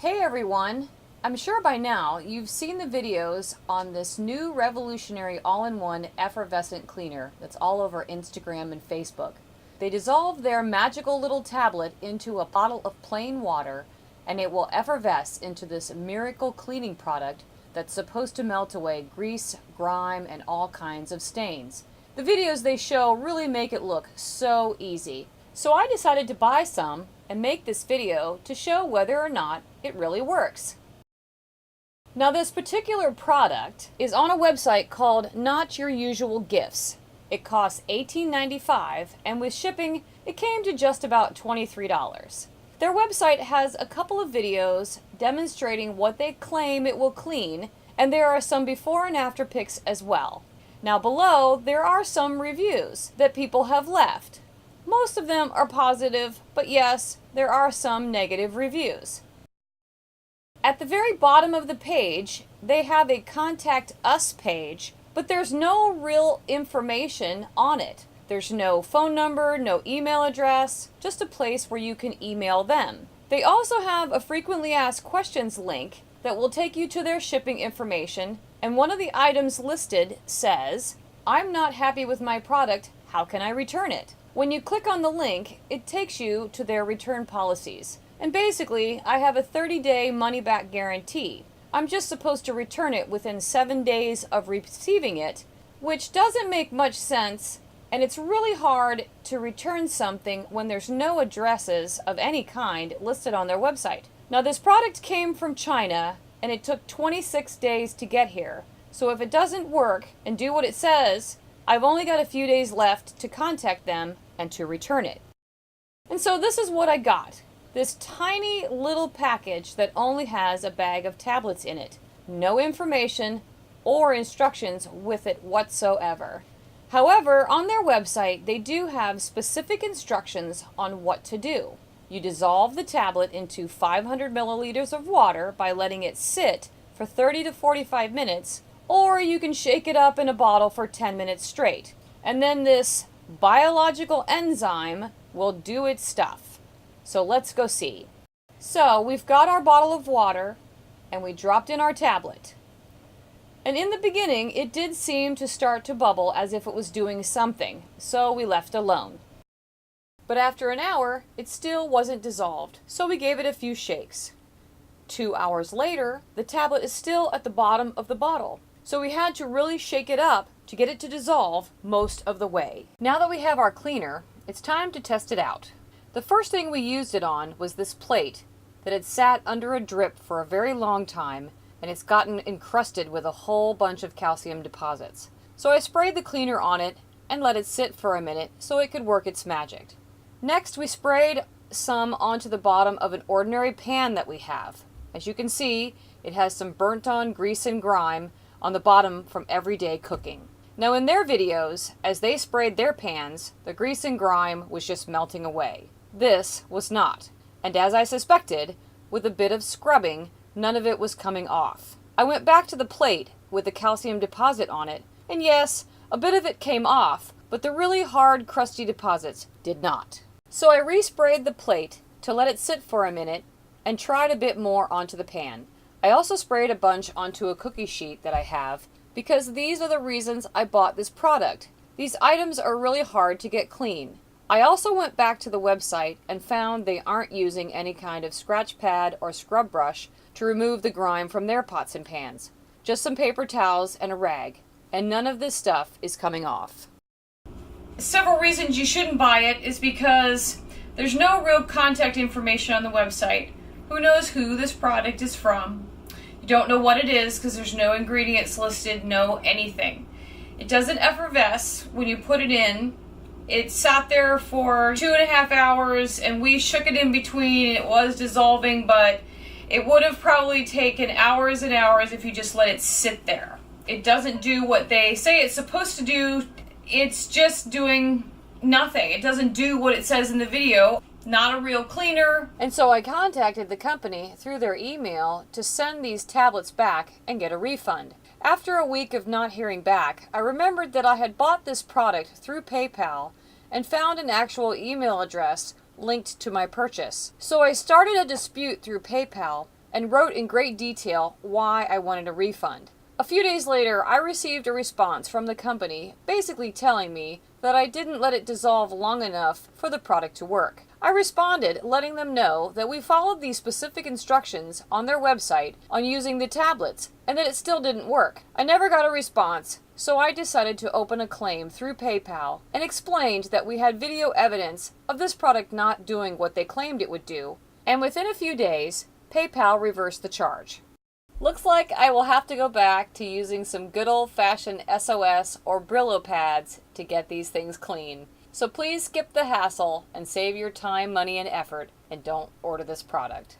Hey everyone! I'm sure by now you've seen the videos on this new revolutionary all-in-one effervescent cleaner that's all over Instagram and Facebook. They dissolve their magical little tablet into a bottle of plain water and it will effervesce into this miracle cleaning product that's supposed to melt away grease, grime, and all kinds of stains. The videos they show really make it look so easy. So I decided to buy some and make this video to show whether or not it really works. Now this particular product is on a website called Not Your Usual Gifts. It costs $18.95 and with shipping it came to just about $23. Their website has a couple of videos demonstrating what they claim it will clean, and there are some before and after pics as well. Now below there are some reviews that people have left. Most of them are positive, but yes, there are some negative reviews. At the very bottom of the page, they have a Contact Us page, but there's no real information on it. There's no phone number, no email address, just a place where you can email them. They also have a frequently asked questions link that will take you to their shipping information, and one of the items listed says, "I'm not happy with my product, how can I return it?" When you click on the link, it takes you to their return policies. And basically, I have a 30-day money-back guarantee. I'm just supposed to return it within 7 days of receiving it, which doesn't make much sense, and it's really hard to return something when there's no addresses of any kind listed on their website. Now this product came from China, and it took 26 days to get here. So if it doesn't work and do what it says, I've only got a few days left to contact them and to return it. And so this is what I got. This tiny little package that only has a bag of tablets in it. No information or instructions with it whatsoever. However, on their website, they do have specific instructions on what to do. You dissolve the tablet into 500 milliliters of water by letting it sit for 30 to 45 minutes, or you can shake it up in a bottle for 10 minutes straight. And then this biological enzyme will do its stuff. So let's go see. So we've got our bottle of water and we dropped in our tablet. And in the beginning it did seem to start to bubble as if it was doing something, so we left alone. But after an hour it still wasn't dissolved, so we gave it a few shakes. 2 hours later, the tablet is still at the bottom of the bottle. So we had to really shake it up to get it to dissolve most of the way. Now that we have our cleaner, it's time to test it out. The first thing we used it on was this plate that had sat under a drip for a very long time, and it's gotten encrusted with a whole bunch of calcium deposits. So I sprayed the cleaner on it and let it sit for a minute so it could work its magic. Next we sprayed some onto the bottom of an ordinary pan that we have. As you can see, it has some burnt on grease and grime on the bottom from everyday cooking. Now in their videos, as they sprayed their pans, the grease and grime was just melting away. This was not, and as I suspected, with a bit of scrubbing, none of it was coming off. I went back to the plate with the calcium deposit on it, and yes, a bit of it came off, but the really hard, crusty deposits did not. So I resprayed the plate to let it sit for a minute and tried a bit more onto the pan. I also sprayed a bunch onto a cookie sheet that I have because these are the reasons I bought this product. These items are really hard to get clean. I also went back to the website and found they aren't using any kind of scratch pad or scrub brush to remove the grime from their pots and pans. Just some paper towels and a rag. And none of this stuff is coming off. Several reasons you shouldn't buy it is because there's no real contact information on the website. Who knows who this product is from? You don't know what it is because there's no ingredients listed, no anything. It doesn't effervesce when you put it in. It sat there for 2.5 hours and we shook it in between and it was dissolving, but it would have probably taken hours and hours if you just let it sit there. It doesn't do what they say it's supposed to do. It's just doing nothing. It doesn't do what it says in the video. Not a real cleaner. And so I contacted the company through their email to send these tablets back and get a refund. After a week of not hearing back, I remembered that I had bought this product through PayPal and found an actual email address linked to my purchase. So I started a dispute through PayPal and wrote in great detail why I wanted a refund. A few days later, I received a response from the company basically telling me that I didn't let it dissolve long enough for the product to work. I responded letting them know that we followed these specific instructions on their website on using the tablets and that it still didn't work. I never got a response, so I decided to open a claim through PayPal and explained that we had video evidence of this product not doing what they claimed it would do, and within a few days, PayPal reversed the charge. Looks like I will have to go back to using some good old-fashioned SOS or Brillo pads to get these things clean. So please skip the hassle and save your time, money, and effort, and don't order this product.